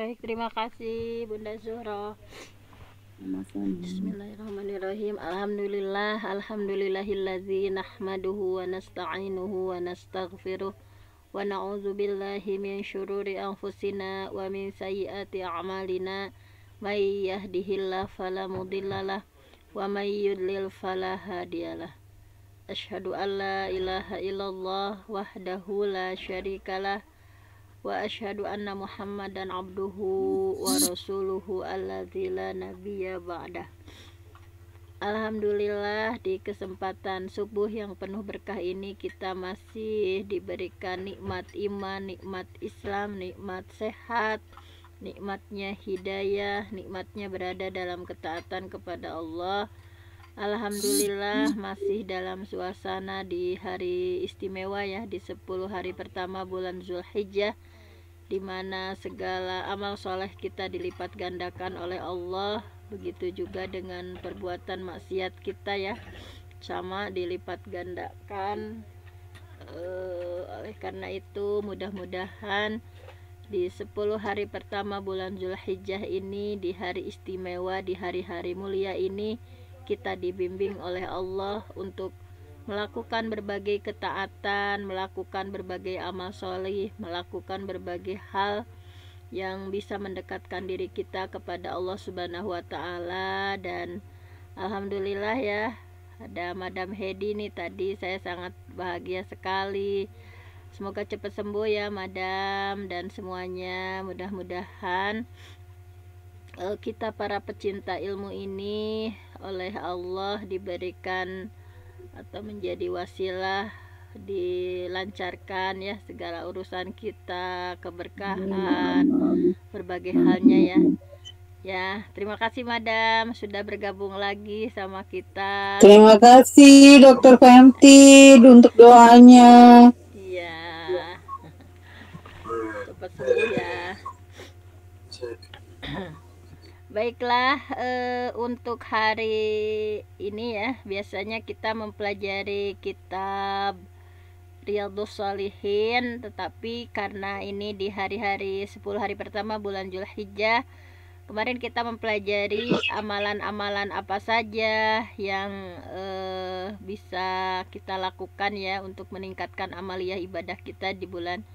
Baik, terima kasih Bunda Zuhro. Bismillahirrahmanirrahim. Alhamdulillah, alhamdulillahillazi nahmaduhu wa nasta'inuhu wa nastaghfiruh wa na'udzu billahi min syururi anfusina wa min sayyiati a'malina. May yahdihillahu fala mudhillalah wa may yudlil fala hadiyalah. Asyhadu an la ilaha illallah wahdahu la syarikalah wa asyhadu anna Muhammadan abduhu wa rasuluhu alladzi la nabiyya ba'dah. Alhamdulillah, di kesempatan subuh yang penuh berkah ini kita masih diberikan nikmat iman, nikmat Islam, nikmat sehat, nikmatnya hidayah, nikmatnya berada dalam ketaatan kepada Allah. Alhamdulillah, masih dalam suasana di hari istimewa ya, di 10 hari pertama bulan Zulhijjah, di mana segala amal soleh kita dilipat gandakan oleh Allah. Begitu juga dengan perbuatan maksiat kita ya, sama dilipat gandakan. Oleh karena itu mudah-mudahan di 10 hari pertama bulan Zulhijjah ini, di hari istimewa, di hari-hari mulia ini, kita dibimbing oleh Allah untuk melakukan berbagai ketaatan, melakukan berbagai amal soleh, melakukan berbagai hal yang bisa mendekatkan diri kita kepada Allah Subhanahu wa Ta'ala. Dan alhamdulillah ya, ada Madam Hedi nih tadi, saya sangat bahagia sekali. Semoga cepat sembuh ya Madam dan semuanya. Mudah-mudahan kita para pecinta ilmu ini oleh Allah diberikan atau menjadi wasilah, dilancarkan ya segala urusan kita, keberkahan, berbagai halnya ya. Ya, terima kasih Madam sudah bergabung lagi sama kita. Terima kasih Dokter Femti untuk doanya. Iya. Cepat sembuh ya. Baiklah, untuk hari ini ya, biasanya kita mempelajari kitab Riyadhus Shalihin, tetapi karena ini di hari-hari 10 hari pertama bulan Zulhijjah, kemarin kita mempelajari amalan-amalan apa saja yang bisa kita lakukan ya untuk meningkatkan amaliyah ibadah kita di bulan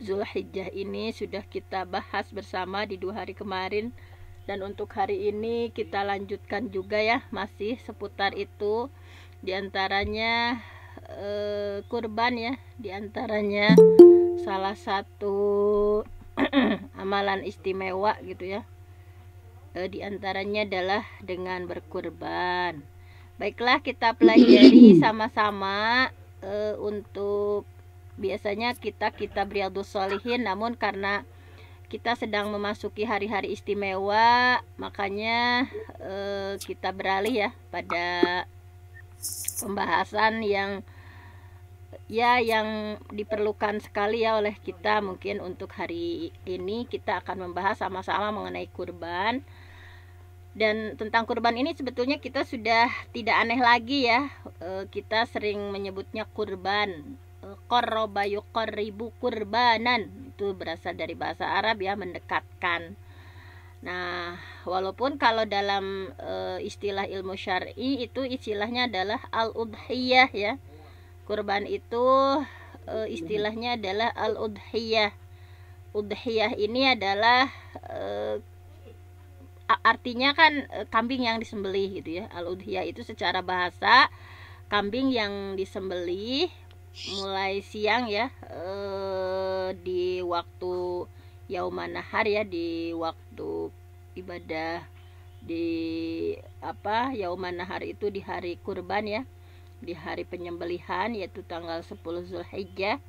Zulhijjah ini. Sudah kita bahas bersama di 2 hari kemarin. Dan untuk hari ini kita lanjutkan juga ya, masih seputar itu. Di antaranya kurban ya, di antaranya salah satu amalan istimewa gitu ya. Di antaranya adalah dengan berkurban. Baiklah, kita pelajari sama-sama. Untuk biasanya kita Riyadhus Shalihin, namun karena kita sedang memasuki hari-hari istimewa, makanya kita beralih ya pada pembahasan yang diperlukan sekali ya oleh kita. Mungkin untuk hari ini kita akan membahas sama-sama mengenai kurban. Dan tentang kurban ini sebetulnya kita sudah tidak aneh lagi ya. Kita sering menyebutnya kurban. Qarraba yuqarribu kurbanan, itu berasal dari bahasa Arab ya, mendekatkan. Nah, walaupun kalau dalam istilah ilmu syar'i itu istilahnya adalah al-udhiyah ya. Kurban itu istilahnya adalah al-udhiyah. Udhiyah ini adalah artinya kan kambing yang disembelih gitu ya. Al-udhiyah itu secara bahasa kambing yang disembelih mulai siang ya, di waktu yauman nahar ya, di waktu ibadah di yauman nahar itu di hari kurban ya, di hari penyembelihan, yaitu tanggal 10 Zulhijjah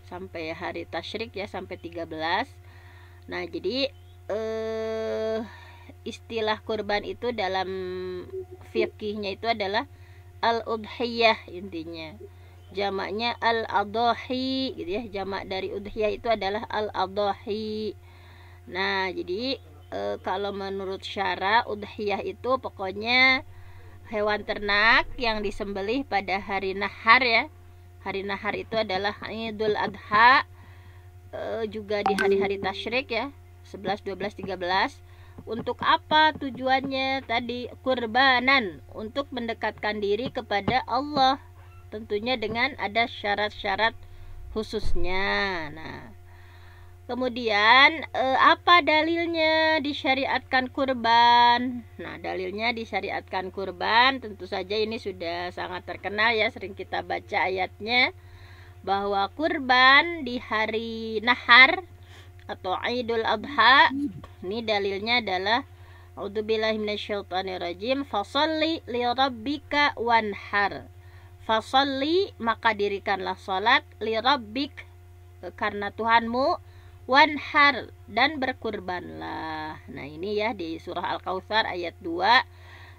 sampai hari tasyrik ya, sampai 13. Nah, jadi istilah kurban itu dalam fikihnya itu adalah al-udhiyah intinya. Jamaknya al-adhahi gitu ya. Jamak dari udhiyah itu adalah al-adhahi. Nah, jadi kalau menurut syara, udhiyah itu pokoknya hewan ternak yang disembelih pada hari nahar ya. Hari nahar itu adalah Idul Adha, juga di hari-hari tasyrik ya, 11, 12, 13. Untuk apa tujuannya? Tadi kurbanan, untuk mendekatkan diri kepada Allah. Tentunya dengan ada syarat-syarat khususnya. Nah, kemudian apa dalilnya disyariatkan kurban? Nah, dalilnya disyariatkan kurban tentu saja ini sudah sangat terkenal ya, sering kita baca ayatnya, bahwa kurban di hari nahar atau Idul Adha, ini dalilnya adalah A'udzubillahi minasyaitonirrajim, fasholli li rabbika wanhar. Fasholli, maka dirikanlah salat, li rabbik, karena Tuhanmu, wanhar, dan berkurbanlah. Nah, ini ya di surah Al-Kautsar ayat 2,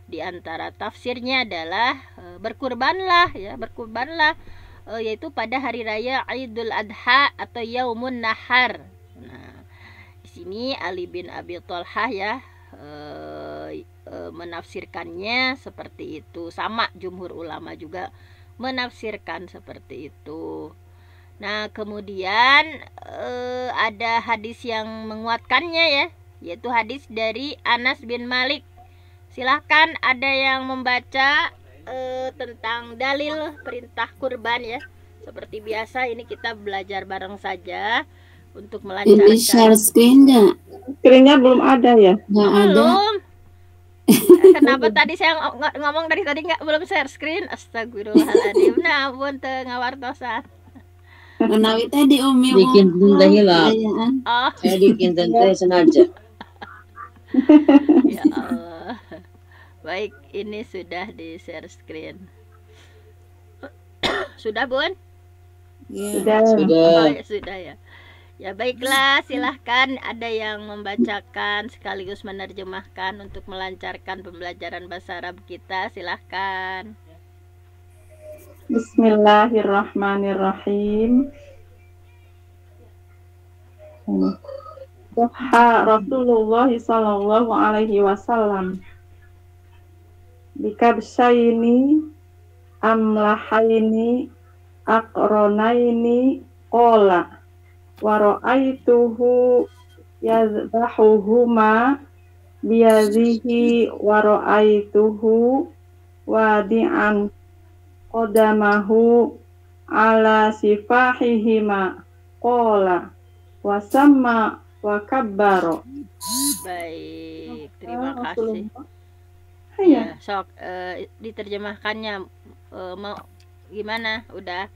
di antara tafsirnya adalah berkurbanlah ya, berkurbanlah yaitu pada hari raya Idul Adha atau Yaumun Nahar. Nah, di sini Ali bin Abi Thalhah ya menafsirkannya seperti itu, sama jumhur ulama juga menafsirkan seperti itu. Nah, kemudian ada hadis yang menguatkannya ya, yaitu hadis dari Anas bin Malik. Silahkan ada yang membaca tentang dalil perintah kurban ya. Seperti biasa ini kita belajar bareng saja untuk melancarkan. Ini share screen nggak? Screennya belum ada ya? Nggak ada. Belum. Kenapa tadi saya ngomong dari tadi belum share screen? Astagfirullahaladzim. Nah, ampun teu ngawartosan. Menawi tadi Umi bikin tentang hilang. Oh, Saya bikin tentang sengaja. ya Allah. Baik, ini sudah di share screen. Sudah, Bun? Ya. Sudah. Oh, ya, sudah ya. Ya baiklah, silahkan ada yang membacakan sekaligus menerjemahkan untuk melancarkan pembelajaran bahasa Arab kita. Silahkan. Bismillahirrahmanirrahim. Duha Rasulullah sallallahu alaihi wasallam bikabsyaini amlahaini aqronaini qala wa ra'aituhu yazbahuhuma biyadihi wa ra'aituhu wadi'an qadamahu ala sifahihima qala wa samma wa kabbaro. Baik, terima kasih. Ya, sok diterjemahkannya mau gimana? Udah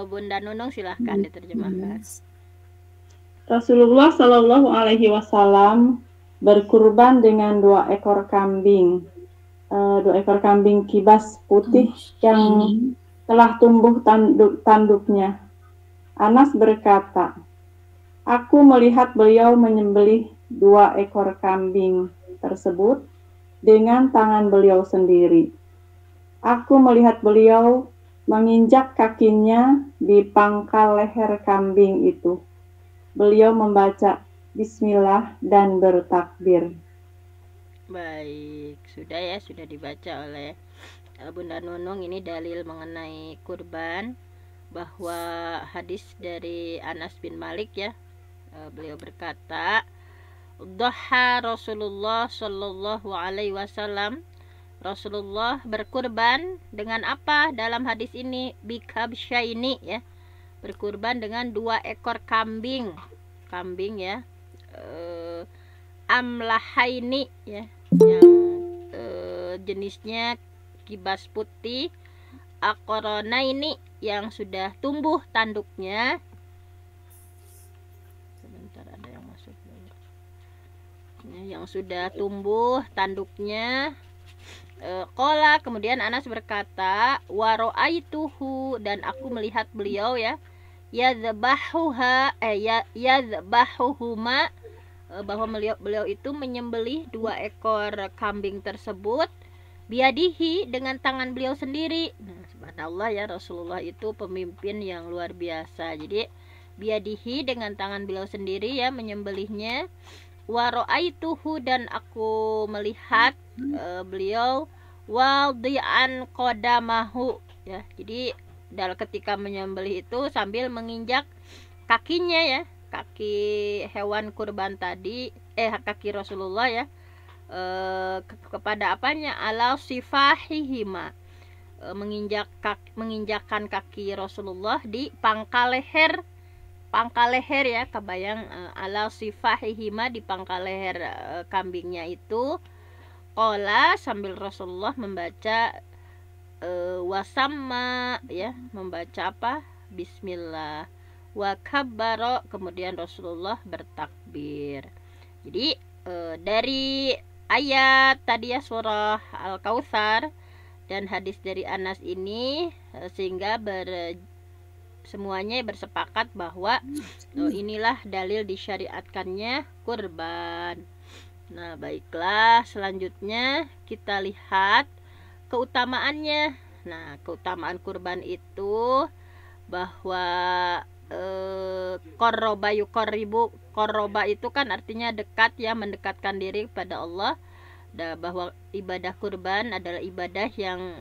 Bunda Nunung silahkan diterjemahkan. Rasulullah Shallallahu Alaihi Wasallam berkurban dengan 2 ekor kambing, 2 ekor kambing kibas putih yang telah tumbuh tanduknya. Anas berkata, aku melihat beliau menyembelih 2 ekor kambing tersebut dengan tangan beliau sendiri. Aku melihat beliau menginjak kakinya di pangkal leher kambing itu. Beliau membaca Bismillah dan bertakbir. Baik, sudah ya, sudah dibaca oleh Bunda Nunung. Ini dalil mengenai kurban, bahwa hadis dari Anas bin Malik ya, beliau berkata, Duha Rasulullah sallallahu alaihi wasallam, Rasulullah berkurban dengan apa dalam hadis ini? Bikabsyaini ya, berkurban dengan 2 ekor kambing ya, amlahaini ya, yang jenisnya kibas putih, akorona ini yang sudah tumbuh tanduknya. Sebentar, ada yang masuk ya, yang sudah tumbuh tanduknya. Qala, kemudian Anas berkata, wa ra'aituhu, dan aku melihat beliau ya, yazbahuhuma, bahwa beliau itu menyembelih 2 ekor kambing tersebut, biadihi, dengan tangan beliau sendiri. Nah, subhanallah ya, Rasulullah itu pemimpin yang luar biasa. Jadi biadihi, dengan tangan beliau sendiri ya menyembelihnya. Wa ra'aituhu, dan aku melihat beliau wadi'an qadamahu ya. Jadi ketika menyembelih itu sambil menginjak kakinya ya, kaki hewan kurban tadi, kaki Rasulullah ya, kepada apanya, ala sifahihima, menginjakkan kaki Rasulullah di pangkal leher ya, kebayang, ala sifahihima, di pangkal leher kambingnya itu. Qala, sambil Rasulullah membaca wasamma ya, membaca apa, bismillah, wa kabbaro, kemudian Rasulullah bertakbir. Jadi dari ayat tadi ya, surah Al-Kautsar dan hadis dari Anas ini, sehingga semuanya bersepakat bahwa inilah dalil disyariatkannya kurban. Nah, baiklah, selanjutnya kita lihat keutamaannya. Nah, keutamaan kurban itu bahwa qarraba yuqarribu, qarraba itu kan artinya dekat ya, mendekatkan diri kepada Allah. Bahwa ibadah kurban adalah ibadah yang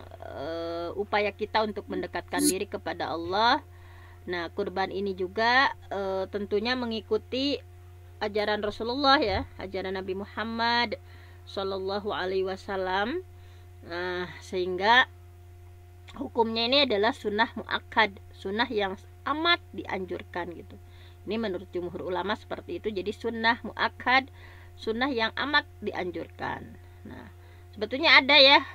upaya kita untuk mendekatkan diri kepada Allah. Nah, kurban ini juga tentunya mengikuti ajaran Rasulullah ya, ajaran Nabi Muhammad Shallallahu Alaihi Wasallam. Nah, sehingga hukumnya ini adalah sunnah muakkad, sunnah yang amat dianjurkan gitu. Ini menurut jumhur ulama seperti itu. Jadi sunnah muakkad, sunnah yang amat dianjurkan. Nah, sebetulnya ada ya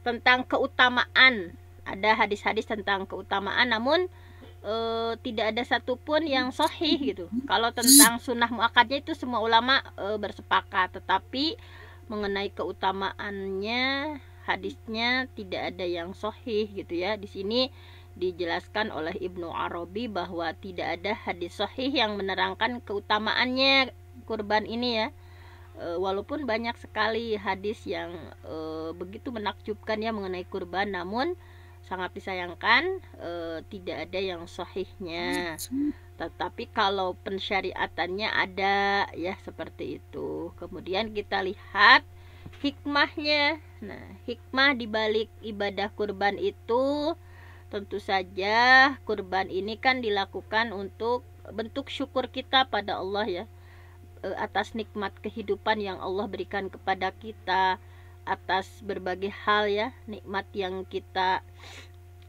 tentang keutamaan, ada hadis-hadis tentang keutamaan, namun tidak ada satupun yang sahih gitu. Kalau tentang sunnah muakkadnya itu semua ulama bersepakat, tetapi mengenai keutamaannya hadisnya tidak ada yang sahih gitu ya. Di sini dijelaskan oleh Ibnu Arabi bahwa tidak ada hadis sahih yang menerangkan keutamaannya kurban ini ya. Walaupun banyak sekali hadis yang begitu menakjubkan ya mengenai kurban, namun sangat disayangkan tidak ada yang sahihnya. Tetapi kalau pensyariatannya ada ya, seperti itu. Kemudian kita lihat hikmahnya. Nah, hikmah dibalik ibadah kurban itu tentu saja kurban ini kan dilakukan untuk bentuk syukur kita pada Allah ya, atas nikmat kehidupan yang Allah berikan kepada kita, atas berbagai hal ya, nikmat yang kita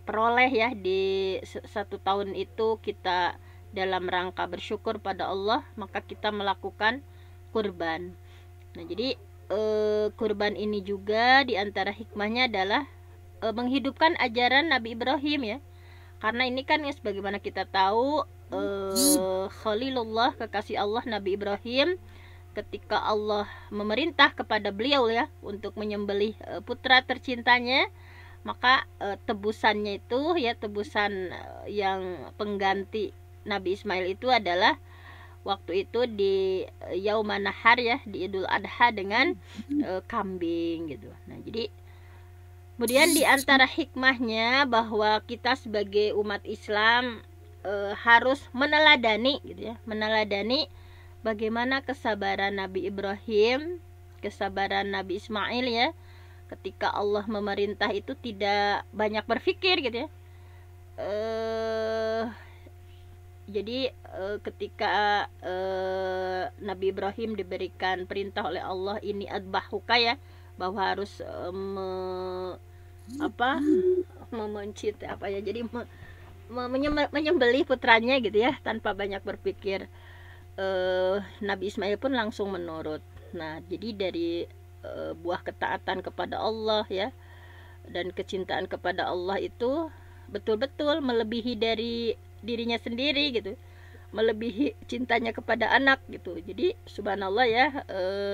peroleh ya di satu tahun itu. Kita dalam rangka bersyukur pada Allah, maka kita melakukan kurban. Nah, jadi kurban ini juga diantara hikmahnya adalah menghidupkan ajaran Nabi Ibrahim ya, karena ini kan ya, sebagaimana kita tahu, Khalilullah, kekasih Allah Nabi Ibrahim, ketika Allah memerintah kepada beliau ya untuk menyembelih putra tercintanya, maka tebusannya itu ya, tebusan yang pengganti Nabi Ismail itu adalah waktu itu di Yauman Nahar ya, di Idul Adha dengan kambing gitu. Nah, jadi kemudian di antara hikmahnya bahwa kita sebagai umat Islam harus meneladani gitu ya, meneladani bagaimana kesabaran Nabi Ibrahim, kesabaran Nabi Ismail ya, ketika Allah memerintah itu tidak banyak berpikir gitu ya. Jadi ketika Nabi Ibrahim diberikan perintah oleh Allah, ini adbahuka ya, bahwa harus menyembelih putranya gitu ya, tanpa banyak berpikir. Nabi Ismail pun langsung menurut. Nah, jadi dari buah ketaatan kepada Allah ya, dan kecintaan kepada Allah itu betul-betul melebihi dari dirinya sendiri gitu, melebihi cintanya kepada anak gitu. Jadi subhanallah ya,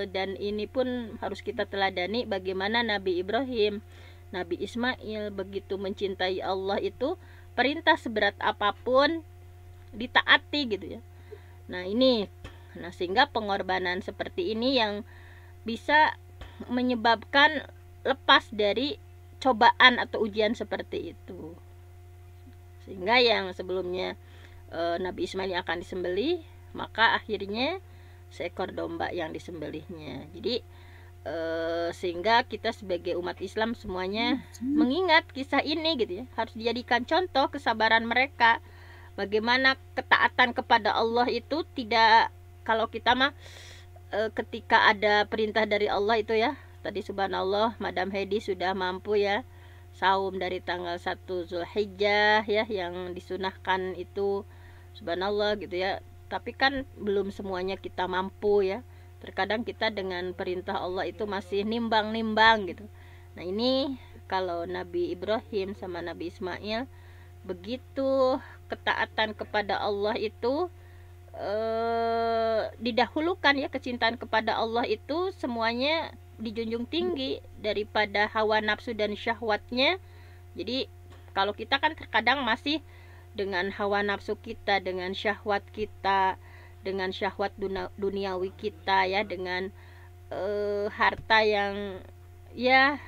dan ini pun harus kita teladani bagaimana Nabi Ibrahim, Nabi Ismail begitu mencintai Allah itu, perintah seberat apapun ditaati gitu ya. Nah, sehingga pengorbanan seperti ini yang bisa menyebabkan lepas dari cobaan atau ujian seperti itu. Sehingga yang sebelumnya Nabi Ismail akan disembelih, maka akhirnya seekor domba yang disembelihnya. Jadi sehingga kita sebagai umat Islam semuanya mengingat kisah ini gitu ya, harus dijadikan contoh kesabaran mereka bagaimana ketaatan kepada Allah itu tidak, kalau kita mah ketika ada perintah dari Allah itu ya, tadi subhanallah Madam Hedi sudah mampu ya saum dari tanggal 1 Zulhijjah ya, yang disunahkan itu subhanallah gitu ya. Tapi kan belum semuanya kita mampu ya. Terkadang kita dengan perintah Allah itu masih nimbang-nimbang gitu. Nah ini kalau Nabi Ibrahim sama Nabi Ismail begitu ketaatan kepada Allah itu didahulukan ya, kecintaan kepada Allah itu semuanya dijunjung tinggi daripada hawa nafsu dan syahwatnya. Jadi kalau kita kan terkadang masih dengan hawa nafsu kita, dengan syahwat kita, dengan syahwat duniawi kita ya, dengan harta yang ya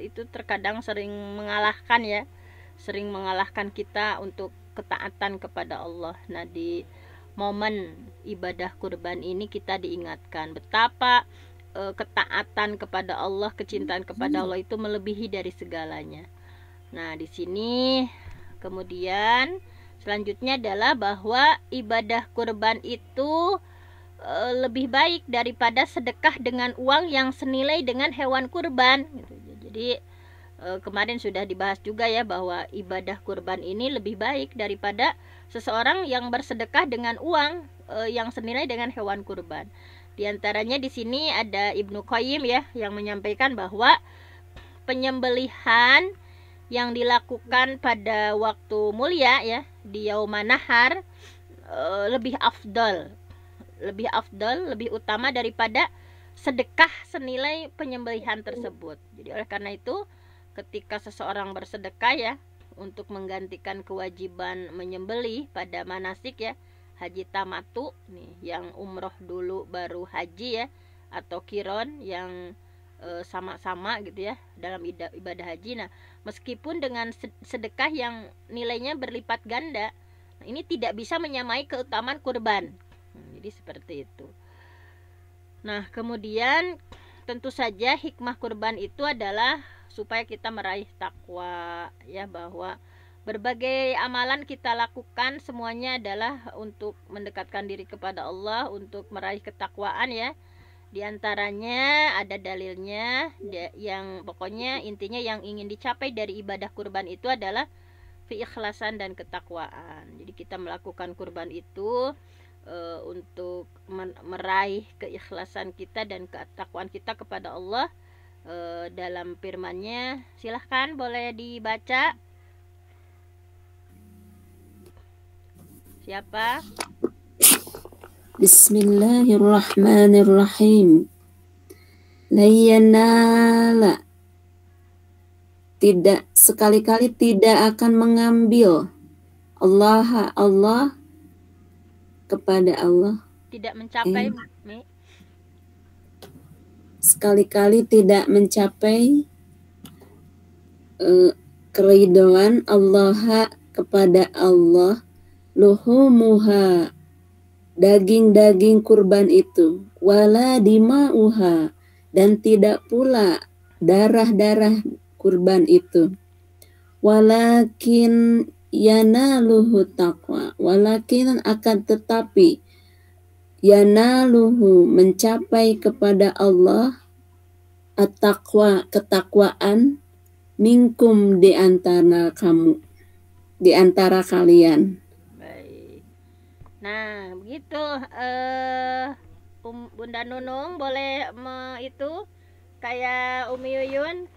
itu terkadang sering mengalahkan ya, sering mengalahkan kita untuk ketaatan kepada Allah. Nah di momen ibadah kurban ini kita diingatkan betapa ketaatan kepada Allah, kecintaan kepada Allah itu melebihi dari segalanya. Nah, di sini kemudian selanjutnya adalah bahwa ibadah kurban itu lebih baik daripada sedekah dengan uang yang senilai dengan hewan kurban gitu. Jadi kemarin sudah dibahas juga ya bahwa ibadah kurban ini lebih baik daripada seseorang yang bersedekah dengan uang yang senilai dengan hewan kurban. Di antaranya di sini ada Ibnu Qayyim ya yang menyampaikan bahwa penyembelihan yang dilakukan pada waktu mulia ya di Yauman Nahar lebih afdal, lebih utama daripada sedekah senilai penyembelihan tersebut. Jadi oleh karena itu ketika seseorang bersedekah ya untuk menggantikan kewajiban menyembelih pada manasik ya, haji tamatu nih yang umroh dulu baru haji ya, atau kiron yang sama-sama gitu ya dalam ibadah haji. Nah meskipun dengan sedekah yang nilainya berlipat ganda, nah, ini tidak bisa menyamai keutamaan kurban. Jadi seperti itu. Nah kemudian tentu saja hikmah kurban itu adalah supaya kita meraih takwa ya, bahwa berbagai amalan kita lakukan semuanya adalah untuk mendekatkan diri kepada Allah, untuk meraih ketakwaan ya. Di antaranya ada dalilnya yang pokoknya intinya yang ingin dicapai dari ibadah kurban itu adalah keikhlasan dan ketakwaan. Jadi kita melakukan kurban itu untuk meraih keikhlasan kita dan ketakwaan kita kepada Allah. Dalam firman-Nya silahkan boleh dibaca. Siapa? Bismillahirrahmanirrahim. Layanala, tidak, sekali-kali tidak akan mengambil Allah kepada Allah. Tidak mencapai sekali-kali tidak mencapai keridhaan Allah kepada Allah, luhumuha, daging-daging kurban itu, wala dima'uha, dan tidak pula darah-darah kurban itu, walakin yanaluhu taqwa, walakin akan tetapi yanaluhu mencapai kepada Allah at-taqwa, ketakwaan, minkum, di antara kamu, di antara kalian. Baik. Nah begitu Bunda Nunung boleh itu kayak Umi Yuyun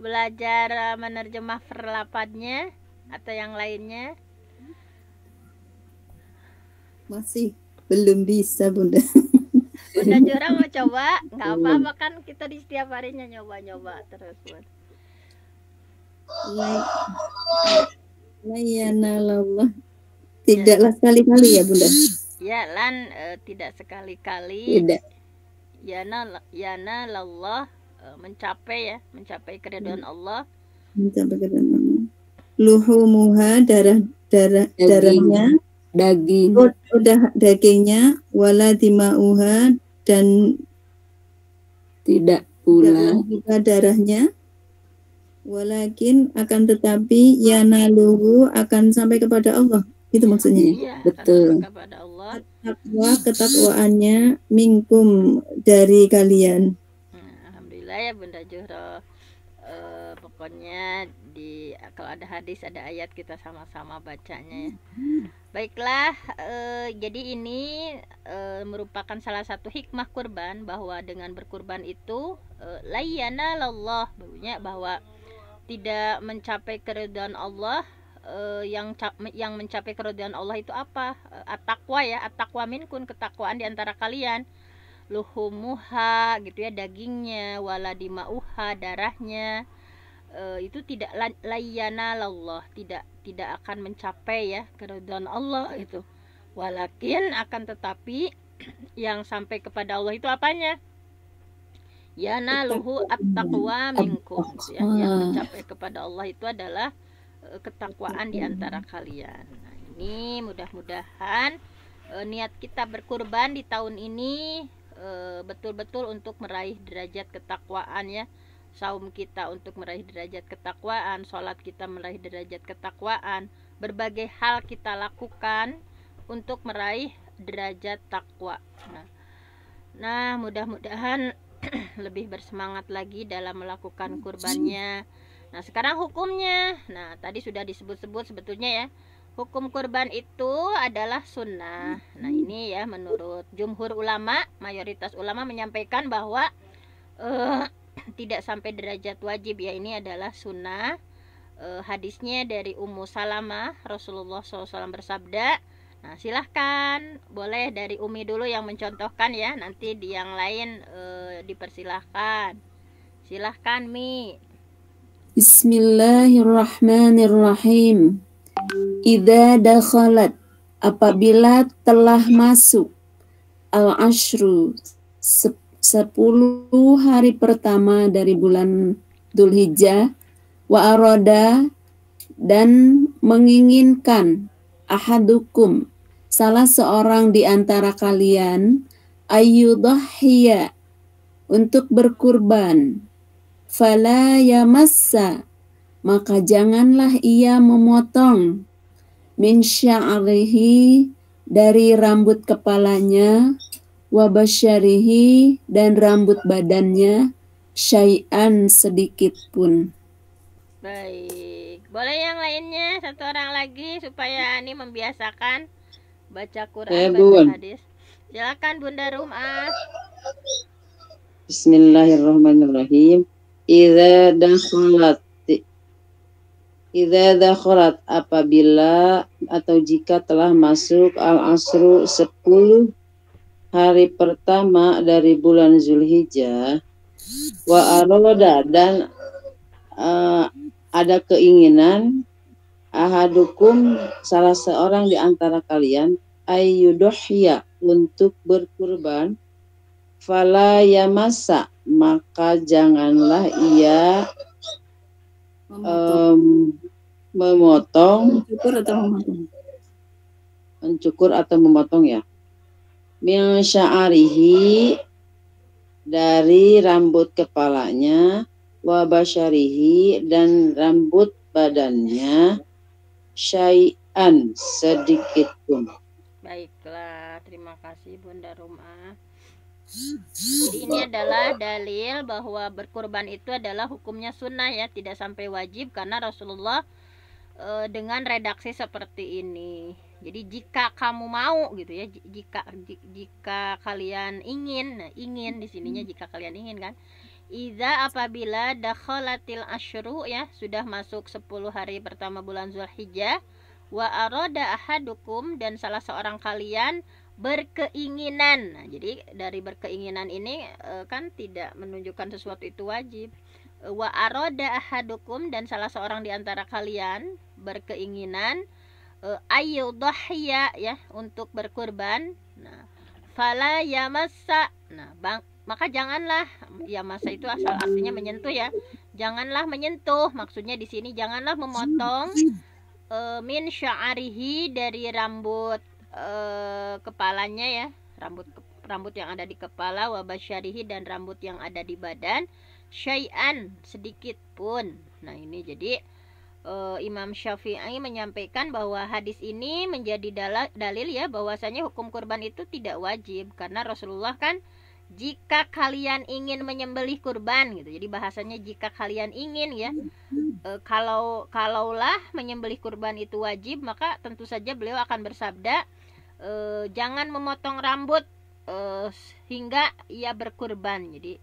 belajar menerjemah perlapannya atau yang lainnya. Masih belum bisa Bunda. Bunda Jura mau coba? Nggak apa-apa kan, kita di setiap harinya nyoba-nyoba terus Bun. Layanalallah, tidaklah sekali-kali ya Bunda. Ya lan tidak sekali-kali. Tidak. Yana lallah mencapai keridhaan Allah. Mencapai keridhaan Allah. Luhumuha, darahnya, daging. Udah dagingnya, wala dima'uha, dan tidak pula juga darahnya, walakin akan tetapi yanaluhu, akan sampai kepada Allah Itu maksudnya. Iya, Betul. takwa kepada Allah. Takwa ketakwaannya minkum dari kalian. Alhamdulillah ya Bunda Juhro. Pokoknya kalau ada hadis ada ayat kita sama-sama bacanya ya. Baiklah, jadi ini merupakan salah satu hikmah kurban, bahwa dengan berkurban itu layyana lallah, bahwa tidak mencapai keridhaan Allah. Yang mencapai keridhaan Allah itu apa? At-taqwa ya, at-taqwa minkum, ketakwaan di antara kalian. Luhumuha gitu ya, dagingnya, wala dimauha, darahnya, itu tidak layyana lallah, tidak akan mencapai ya keridhaan Allah itu. Walakin akan tetapi yang sampai kepada Allah itu apanya? Yanaluhu at-taqwa minkum ya, yang mencapai kepada Allah itu adalah ketakwaan di antara kalian. Nah, ini mudah-mudahan niat kita berkurban di tahun ini betul-betul untuk meraih derajat ketakwaan ya. Saum kita untuk meraih derajat ketakwaan, sholat kita meraih derajat ketakwaan, berbagai hal kita lakukan untuk meraih derajat takwa. Nah, mudah-mudahan lebih bersemangat lagi dalam melakukan kurbannya. Nah, sekarang hukumnya. Nah, tadi sudah disebut-sebut sebetulnya ya. Hukum kurban itu adalah sunnah. Nah, ini ya menurut jumhur ulama, mayoritas ulama menyampaikan bahwa tidak sampai derajat wajib ya, ini adalah sunnah. Hadisnya dari Ummu Salamah, Rasulullah SAW bersabda. Nah, silahkan, boleh dari Umi dulu yang mencontohkan ya, nanti di yang lain dipersilahkan. Silahkan Mi. Bismillahirrahmanirrahim. Idza dakhalat, apabila telah masuk al-ashru 10 hari pertama dari bulan Dzulhijjah, wa arada, dan menginginkan, ahadukum, salah seorang di antara kalian, ayyudhhiya, untuk berkurban, fala yamassa, maka janganlah ia memotong, min sya'rihi, dari rambut kepalanya, wa basyarihi, dan rambut badannya, syai'an, sedikit pun. Baik, boleh yang lainnya satu orang lagi supaya ini membiasakan baca Quran, baca hadis. Silakan Bunda Rumah. Bismillahirrahmanirrahim. Idza dakhalat, apabila atau jika telah masuk al-asru 10 hari pertama dari bulan Zulhijjah, wa arada, dan ada keinginan, ahadukum, salah seorang di antara kalian, ayyudhhiya, untuk berkurban, fala yamassa, maka janganlah ia mencukur atau memotong ya, min sya'arihi, dari rambut kepalanya, wa basyarihi, dan rambut badannya, syai'an, sedikit pun. Baiklah, terima kasih Bunda Rumah. Jadi ini adalah dalil bahwa berkurban itu adalah hukumnya sunnah ya, tidak sampai wajib, karena Rasulullah dengan redaksi seperti ini. Jadi jika kamu mau gitu ya, jika kalian ingin, nah ingin di sininya jika kalian ingin kan. Idza, apabila dakhalatil asyru ya, sudah masuk 10 hari pertama bulan Zulhijjah, wa arada ahadukum, dan salah seorang kalian berkeinginan. Nah, jadi dari berkeinginan ini kan tidak menunjukkan sesuatu itu wajib. Wa arada ahadukum, dan salah seorang di antara kalian berkeinginan ayyudhhiya ya, untuk berkurban. Nah, fala yamassa. Nah, maka janganlah, yamassa itu asal artinya menyentuh ya. Janganlah menyentuh, maksudnya di sini janganlah memotong min sya'arihi, dari rambut kepalanya ya, rambut yang ada di kepala, wa basyarihi, dan rambut yang ada di badan, syai'an, sedikit pun. Nah, ini jadi Imam Syafi'i menyampaikan bahwa hadis ini menjadi dalil ya bahwasanya hukum kurban itu tidak wajib, karena Rasulullah kan jika kalian ingin menyembelih kurban gitu. Jadi bahasanya jika kalian ingin ya. Kalaulah menyembelih kurban itu wajib, maka tentu saja beliau akan bersabda, jangan memotong rambut hingga ia berkurban. Jadi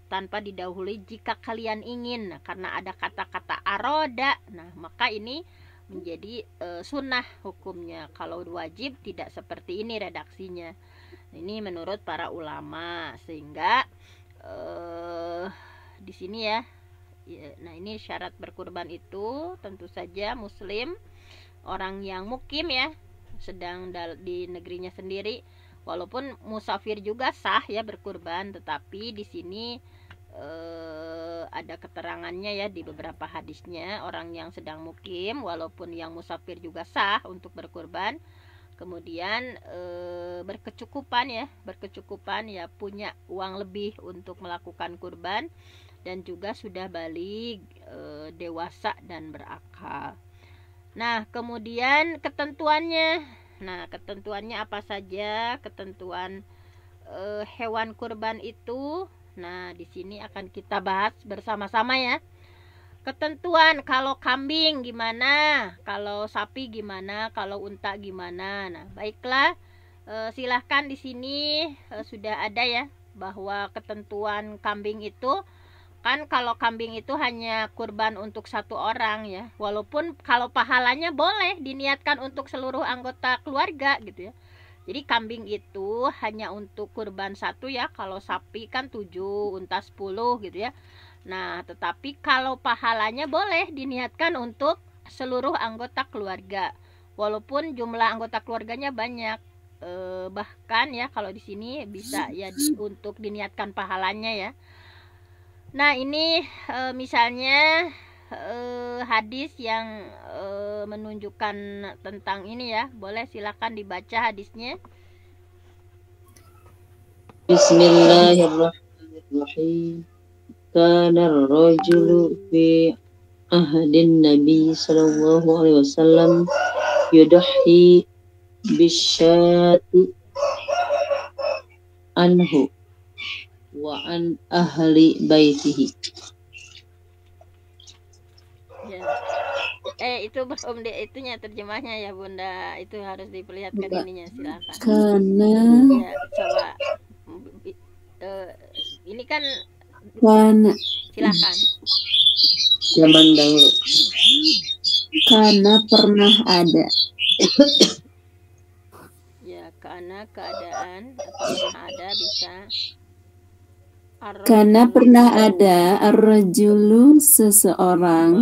tanpa didahului jika kalian ingin. Nah, karena ada kata-kata aroda, nah maka ini menjadi sunnah hukumnya. Kalau wajib tidak seperti ini redaksinya. Ini menurut para ulama, sehingga di sini ya. Nah, ini syarat berkurban itu tentu saja muslim, orang yang mukim ya, sedang di negerinya sendiri. Walaupun musafir juga sah ya berkurban, tetapi di sini ada keterangannya ya di beberapa hadisnya, orang yang sedang mukim walaupun yang musafir juga sah untuk berkurban. Kemudian berkecukupan ya, punya uang lebih untuk melakukan kurban, dan juga sudah balik, dewasa dan berakal. Nah, kemudian ketentuannya apa saja ketentuan hewan kurban itu. Nah, di sini akan kita bahas bersama-sama ya. Ketentuan kalau kambing gimana, kalau sapi gimana, kalau unta gimana. Nah, baiklah, silahkan di sini sudah ada ya bahwa ketentuan kambing itu kan, kalau kambing itu hanya kurban untuk satu orang ya. Walaupun kalau pahalanya boleh diniatkan untuk seluruh anggota keluarga gitu ya. Jadi kambing itu hanya untuk kurban satu ya. Kalau sapi kan 7, unta 10 gitu ya. Nah, tetapi kalau pahalanya boleh diniatkan untuk seluruh anggota keluarga, walaupun jumlah anggota keluarganya banyak. Bahkan ya kalau di sini bisa ya untuk diniatkan pahalanya ya. Nah, ini misalnya hadis yang menunjukkan tentang ini ya. Boleh silakan dibaca hadisnya. Bismillahirrahmanirrahim. Kana ar-rajulu fi ahdin Nabi sallallahu alaihi wasallam yudhi bisyati anhu wa an ahli baitihi. Ya. Itu belum itunya terjemahnya ya Bunda, itu harus diperlihatkan ininya, silakan. Karena Ya, coba ini kan silakan. Zaman dahulu. Karena pernah ada. Ya, karena keadaan atau pernah ada bisa. Karena pernah ada ar-rajulu seseorang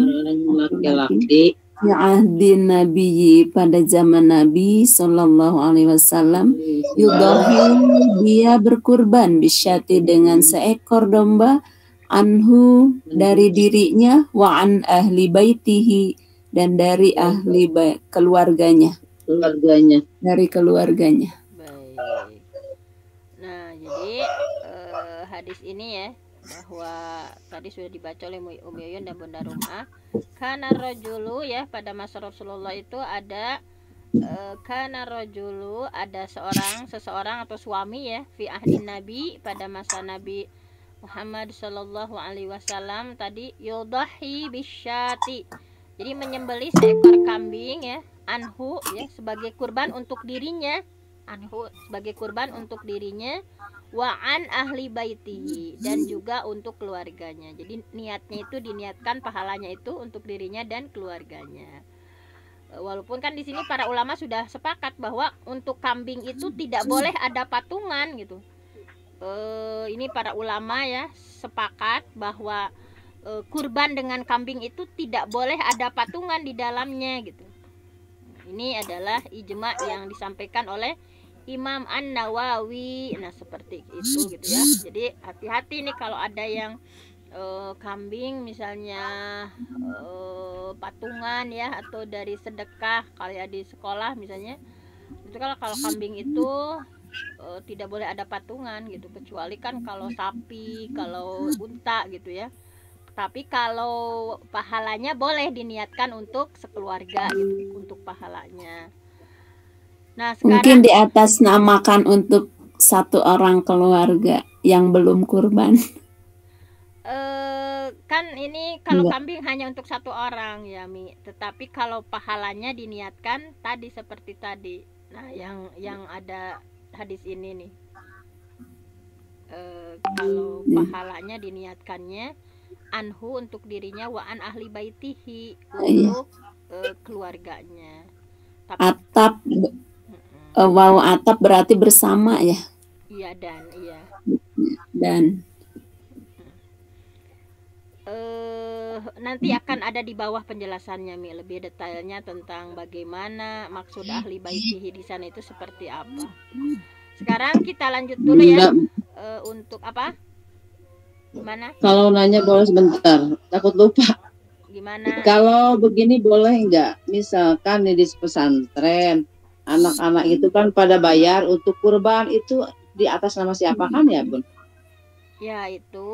laki-laki di ahdi Nabi pada zaman Nabi Sallallahu Alaihi Wasallam, yudahi dia berkurban bisyati dengan seekor domba, anhu dari dirinya, wa an ahli baitihi dan dari ahli keluarganya. Dari keluarganya. Baik. Nah, jadi hadis ini ya, bahwa tadi sudah dibaca oleh Umi Yuyun dan Bunda Rumah. Kana rajulu ya, pada masa Rasulullah itu ada kana rajulu, ada seseorang atau suami ya, fi ahdi Nabi pada masa Nabi Muhammad sallallahu alaihi wasallam tadi, yudahi bisyati. Jadi menyembelih seekor kambing ya, anhu ya, sebagai kurban untuk dirinya, wa an ahli baitihi dan juga untuk keluarganya. Jadi niatnya itu diniatkan pahalanya itu untuk dirinya dan keluarganya. Walaupun kan di sini para ulama sudah sepakat bahwa untuk kambing itu tidak boleh ada patungan gitu. Ini para ulama ya sepakat bahwa kurban dengan kambing itu tidak boleh ada patungan di dalamnya gitu. Ini adalah ijma yang disampaikan oleh Imam An-Nawawi. Nah, seperti itu gitu ya. Jadi hati-hati nih kalau ada yang kambing misalnya patungan ya, atau dari sedekah kayak di sekolah misalnya. Itu kalau kambing itu tidak boleh ada patungan gitu, kecuali kan kalau sapi, kalau unta gitu ya. Tapi kalau pahalanya boleh diniatkan untuk sekeluarga gitu, untuk pahalanya. Nah, Mungkin sekarang di atas namakan untuk satu orang keluarga yang belum kurban. kan ini kalau Enggak. kambing hanya untuk satu orang ya Mi. Tetapi kalau pahalanya diniatkan tadi seperti tadi. Nah, yang ada hadis ini nih. Kalau pahalanya diniatkannya anhu untuk dirinya, wa an ahli baitihi untuk keluarganya. Tapi Atap, wow, atap berarti bersama ya. iya dan iya. Dan Nanti akan ada di bawah penjelasannya Mi, lebih detailnya tentang bagaimana maksud ahli baitihi di sana itu seperti apa. Sekarang kita lanjut dulu ya. Untuk apa? Gimana? Kalau nanya boleh sebentar, takut lupa. Gimana? Kalau begini boleh nggak? Misalkan nih di pesantren, anak-anak itu kan pada bayar untuk kurban, itu di atas nama siapa kan ya Bun? Ya itu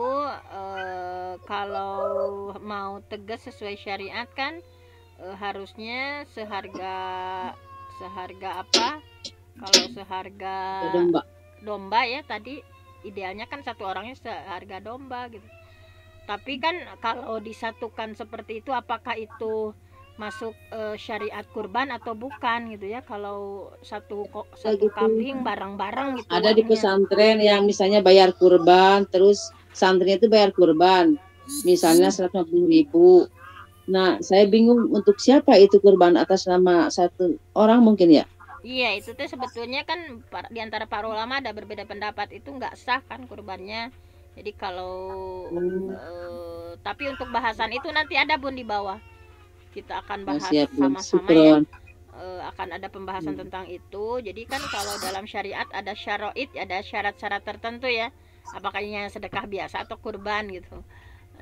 kalau mau tegas sesuai syariat kan harusnya seharga apa? Kalau seharga domba ya tadi idealnya kan satu orangnya seharga domba gitu. Tapi kan kalau disatukan seperti itu apakah itu masuk syariat kurban atau bukan gitu ya? Kalau satu gitu. kambing bareng-bareng gitu. Ada di pesantren yang misalnya bayar kurban, terus santrinya itu bayar kurban, misalnya 150.000. Nah, saya bingung untuk siapa itu kurban atas nama satu orang mungkin ya? Iya, itu tuh sebetulnya kan di antara para ulama ada berbeda pendapat, itu nggak sah kan kurbannya. Jadi kalau tapi untuk bahasan itu nanti ada Bun di bawah. Kita akan bahas sama-sama ya. Akan ada pembahasan tentang itu. Jadi kan kalau dalam syariat ada syara'id, ada syarat-syarat tertentu ya. Apakah ini sedekah biasa atau kurban gitu.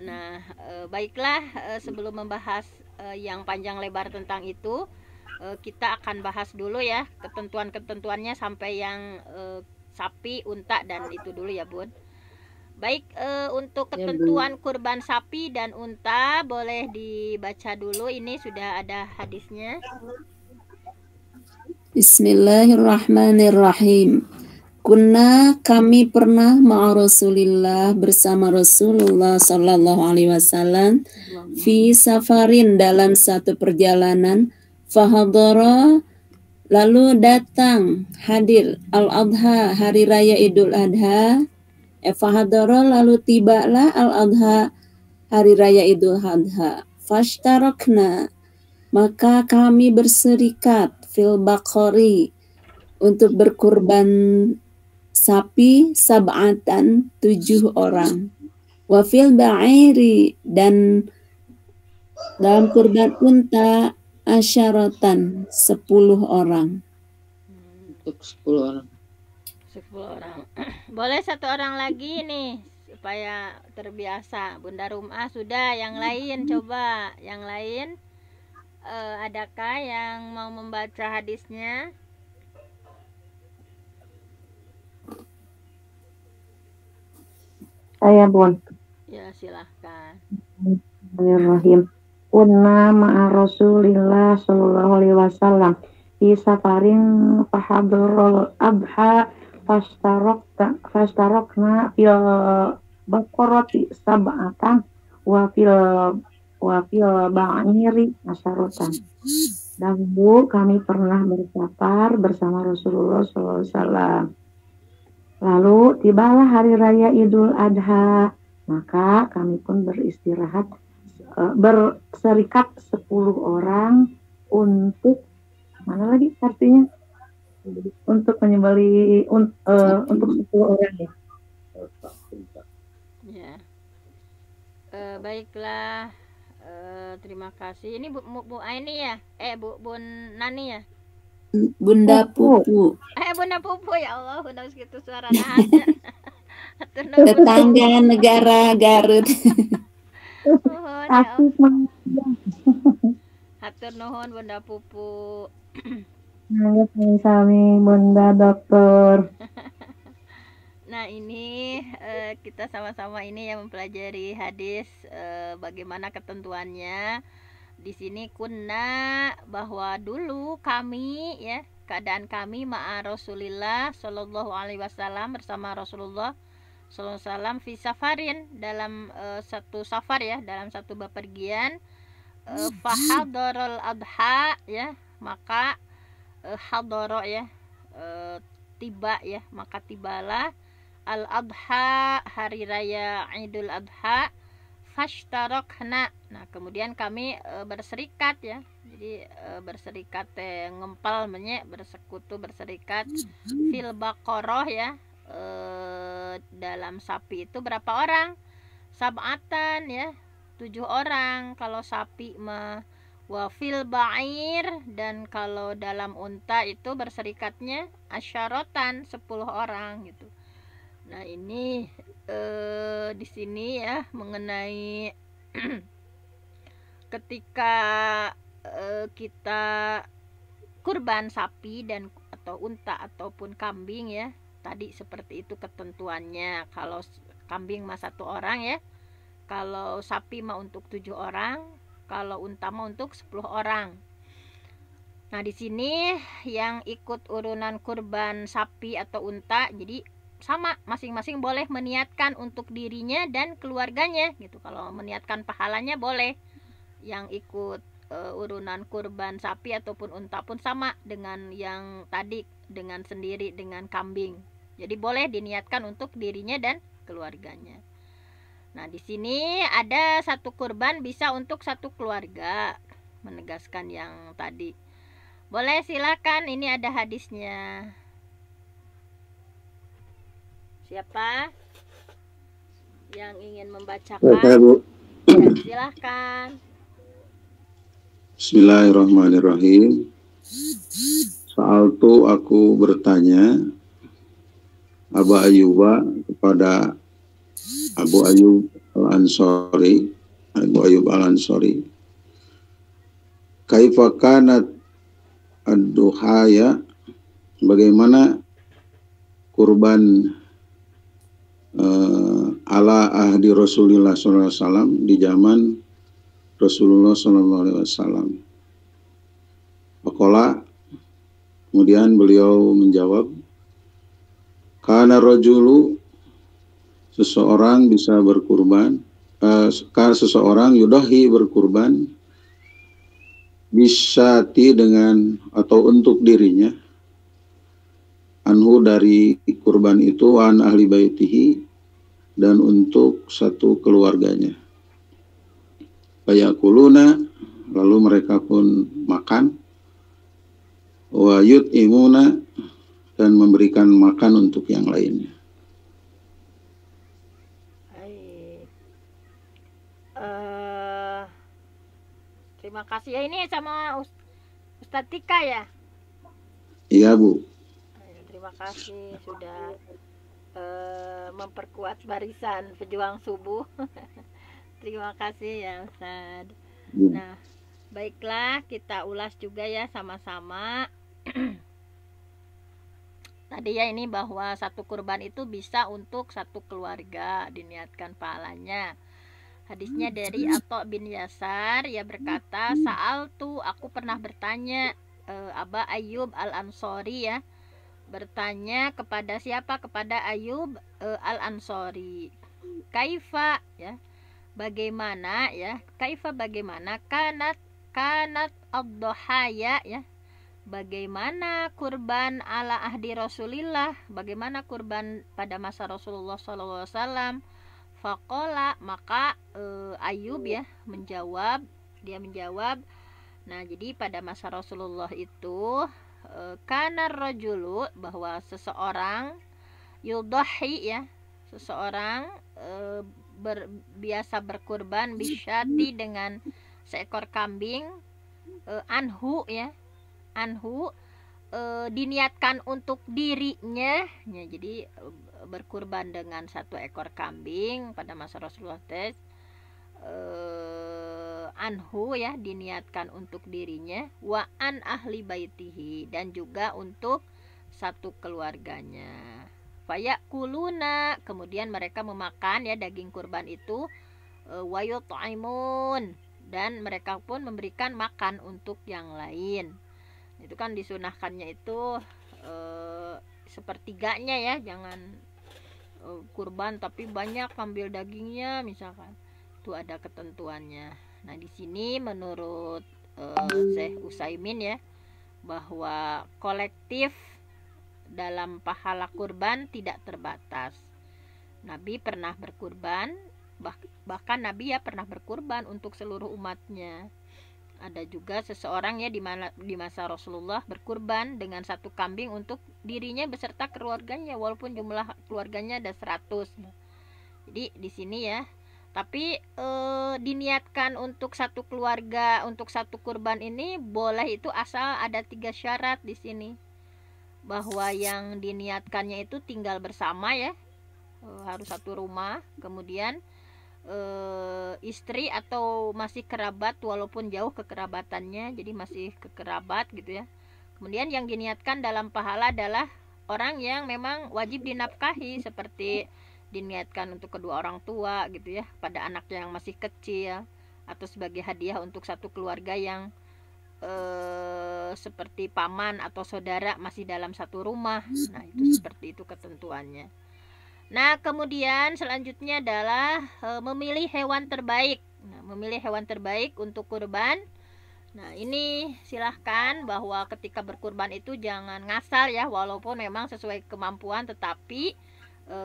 Nah, baiklah sebelum membahas yang panjang lebar tentang itu, kita akan bahas dulu ya ketentuan-ketentuannya sampai yang sapi, unta dan itu dulu ya Bun. Baik, untuk ketentuan kurban sapi dan unta boleh dibaca dulu, ini sudah ada hadisnya. Bismillahirrahmanirrahim. Kunna, kami pernah ma'a Rasulillah, bersama Rasulullah sallallahu alaihi wasallam, fi safarin, dalam satu perjalanan, fahadara, lalu datang hadir al-adha, hari raya Idul Adha. Fahadara, lalu tibalah al-adha, hari raya Idul Adha. Fashtarakna, maka kami berserikat fil baqari, untuk berkurban sapi, sab'atan, 7 orang. Wa fil ba'iri, dan dalam kurban unta, asyaratan, 10 orang. Untuk 10 orang. 10 orang. Boleh satu orang lagi nih supaya terbiasa. Bunda Rumah sudah, yang lain coba. Yang lain adakah yang mau membaca hadisnya? Saya Bun. Ya, silahkan. Bismillahirrahmanirrahim. Kunna ma'a Rasulillah sallallahu alaihi wasallam fi safarin fahadrul abha fastarokna fil baqarati sab'atan wa fil ba'iri asyaratan. Dahulu kami pernah bersafar bersama Rasulullah SAW. Lalu tibalah hari raya Idul Adha, maka kami pun beristirahat, berserikat 10 orang untuk, mana lagi artinya? Untuk menyembeli untuk 10 orang ya. Ya. Baiklah. Terima kasih. Ini Bu Aini ya? Bun Nani ya? Bunda Pupu. Bunda Pupu, ya Allah, udah segitu suara nahan. Tetangga negara Garut. Hatur nuhun Bunda Pupu. Sami Bunda Dokter. Nah ini kita sama-sama ini yang mempelajari hadis, bagaimana ketentuannya. Di sini kunna, bahwa dulu kami ya, keadaan kami ma'a Rasulillah sallallahu alaihi wasallam, bersama Rasulullah sallallahu alaihi wasallam, fi safarin, dalam satu safar ya, dalam satu bepergian. Fahadarul adha ya, maka hadara ya, tiba ya, maka tibalah al adha, hari raya Idul Adha. Fashtarokna, nah kemudian kami berserikat ya, jadi berserikat ngempal menye, bersekutu, berserikat fil baqarah ya, dalam sapi itu berapa orang? Sab'atan ya, 7 orang kalau sapi mah. Wa fil ba'ir, dan kalau dalam unta itu berserikatnya asyaratan, 10 orang gitu. Nah ini di sini ya mengenai ketika kita kurban sapi dan atau unta ataupun kambing ya, tadi seperti itu ketentuannya. Kalau kambing mah 1 orang ya, kalau sapi mah untuk 7 orang, kalau unta mah untuk 10 orang. Nah di sini yang ikut urunan kurban sapi atau unta, jadi sama, masing-masing boleh meniatkan untuk dirinya dan keluarganya gitu. Kalau meniatkan pahalanya boleh. Yang ikut urunan kurban sapi ataupun unta pun sama dengan yang tadi, dengan sendiri, dengan kambing. Jadi boleh diniatkan untuk dirinya dan keluarganya. Nah di sini ada 1 kurban bisa untuk 1 keluarga, menegaskan yang tadi. Boleh, silakan, ini ada hadisnya. Siapa yang ingin membacakan? Saya, Bu. Ya, silahkan. Bismillahirrahmanirrahim. Sa'altu, aku bertanya, Abu Ayyuba, kepada Abu Ayyub Al-Ansari, kaifa kanat ad-duhaya, bagaimana kurban ala ahdi Rasulullah SAW, di zaman Rasulullah SAW. Faqala, kemudian beliau menjawab, kana rajulu, seseorang bisa berkurban, seseorang yudahi, berkurban, bisyati, dengan atau untuk dirinya, anhu, dari kurban itu, an ahli baitihi, dan untuk 1 keluarganya. Fayakuluna, lalu mereka pun makan, wa yut'imuna, dan memberikan makan untuk yang lainnya. Terima kasih ya, ini sama Ustadz Tika ya. Iya, Bu. Terima kasih sudah memperkuat barisan pejuang subuh. Terima kasih ya Ustadz. Nah, baiklah, kita ulas juga ya sama-sama. Tadi ya ini bahwa 1 kurban itu bisa untuk 1 keluarga, diniatkan pahalanya. Hadisnya dari Atha bin Yasar, ia berkata, sa'altu, aku pernah bertanya, Aba Ayyub Al-Ansari ya, bertanya kepada siapa? Kepada Ayyub Al-Ansari. Kaifa ya, bagaimana ya, kaifa, bagaimana, kanat ad-duhaya ya, bagaimana kurban ala ahdi Rasulillah, bagaimana kurban pada masa Rasulullah SAW. Faqala, maka Ayyub ya menjawab, dia menjawab, nah jadi pada masa Rasulullah itu kana rajulu, bahwa seseorang yudahi ya, seseorang biasa berkurban bisyati, dengan seekor kambing, anhu ya, anhu, diniatkan untuk dirinya ya, jadi berkurban dengan 1 ekor kambing pada masa Rasulullah tes, anhu ya, diniatkan untuk dirinya, wa an ahli baitihi, dan juga untuk 1 keluarganya. fayakuluna, kemudian mereka memakan ya daging kurban itu, wayut'imun, dan mereka pun memberikan makan untuk yang lain. Itu kan disunahkannya itu sepertiganya ya, jangan kurban tapi banyak ambil dagingnya misalkan, itu ada ketentuannya. Nah di sini menurut Syekh Utsaimin ya, bahwa kolektif dalam pahala kurban tidak terbatas. Nabi pernah berkurban, bahkan Nabi ya pernah berkurban untuk seluruh umatnya. Ada juga seseorang ya di masa Rasulullah berkurban dengan 1 kambing untuk dirinya beserta keluarganya, walaupun jumlah keluarganya ada 100. Jadi di sini ya, tapi diniatkan untuk 1 keluarga untuk 1 kurban ini boleh, itu asal ada 3 syarat di sini, bahwa yang diniatkannya itu tinggal bersama ya, harus 1 rumah, kemudian istri atau masih kerabat walaupun jauh kekerabatannya, jadi masih kekerabat gitu ya. Kemudian yang diniatkan dalam pahala adalah orang yang memang wajib dinafkahi, seperti diniatkan untuk kedua orang tua gitu ya, pada anak yang masih kecil, atau sebagai hadiah untuk 1 keluarga yang seperti paman atau saudara masih dalam 1 rumah. Nah itu seperti itu ketentuannya. Nah kemudian selanjutnya adalah memilih hewan terbaik. Nah, memilih hewan terbaik untuk kurban. Nah ini silahkan, bahwa ketika berkurban itu jangan ngasal ya, walaupun memang sesuai kemampuan, tetapi